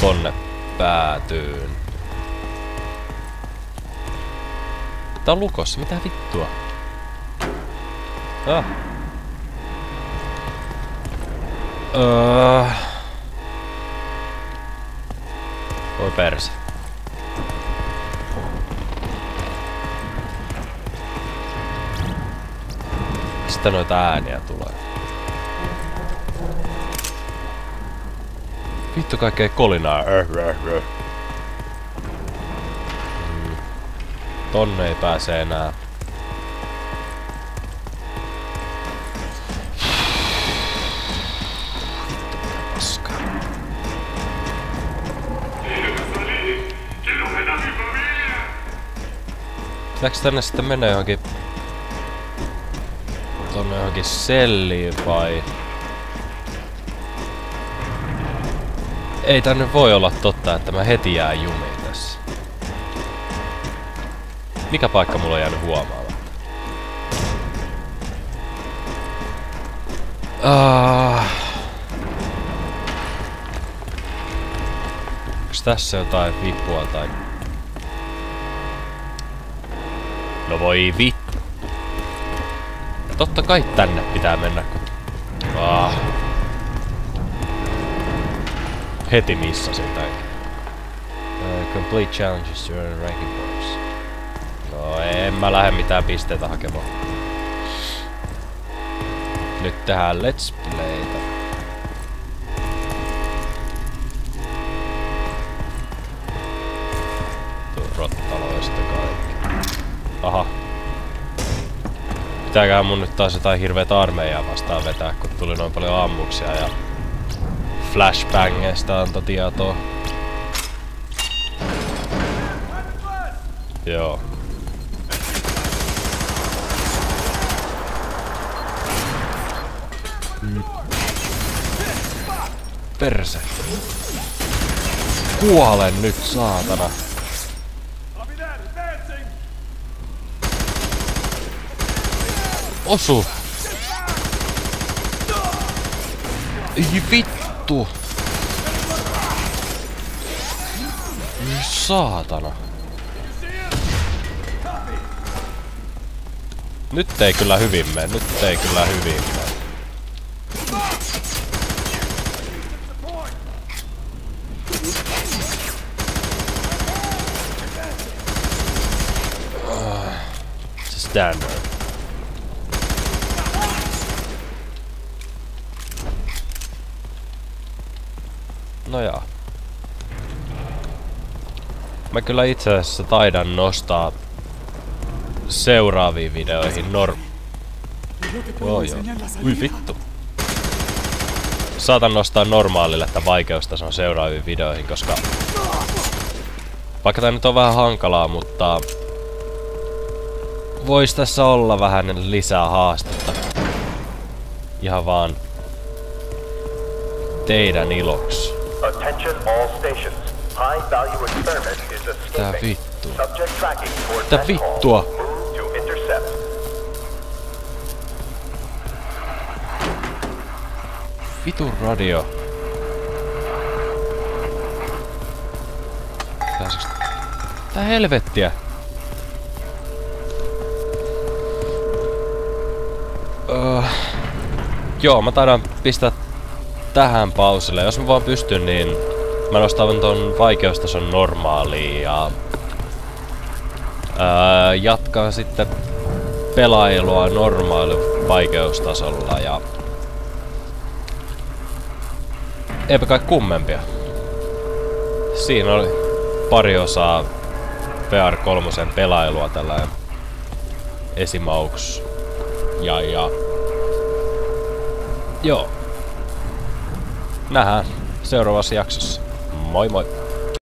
tonne päätyyn. Tää on lukossa, mitä vittua? Ah. Voi perse. Mistä noita ääniä tulee? Vittu kaikkea kolinaa. Tonne ei pääse enää. Paska. Pitääkö tänne sitten mennä johonkin... tonne johonkin selliin vai... Ei tänne voi olla totta, että mä heti jää jumiin tässä. Mikä paikka mulla on jäänyt huomaamatta? Onks tässä jotain vipua tai... No voi vittu. Totta kai tänne pitää mennä, kun... Heti missasin tän. Complete challenges to earn ranking points. No en mä lähde mitään pisteitä hakemaan. Nyt tehdään let's playtä. Rottaloista kaikki. Aha. Pitääköhän mun nyt taas jotain hirveetä armeijaa vastaan vetää, kun tuli noin paljon ammuksia ja... Flashbangeista antoi tietoa. Joo. Perse. Kuole nyt, saatana. Osu. Ei vittu. Saatana. Nyt ei kyllä hyvin mene. Nyt ei kyllä hyvin mene. Se standard. No jaa. Mä kyllä itse asiassa taidan nostaa seuraaviin videoihin Joo. Ui vittu. Saatan nostaa normaalille tämän vaikeustason seuraaviin videoihin, koska... Vaikka tää nyt on vähän hankalaa, mutta... Vois tässä olla vähän lisää haastetta. Ihan vaan... Teidän iloksi. Tää vittu. Tää vittua. Vitun radio. Tää helvettiä. Joo, mä taidan pistää tähän pausille. Jos mä vaan pystyn, niin mä nostan ton vaikeustason normaaliin ja jatkan sitten pelailua normaali vaikeustasolla ja eipä kai kummempia. Siinä oli pari osaa VR3 pelailua tällä esimauks ja joo. Nähdään seuraavassa jaksossa. Moi moi!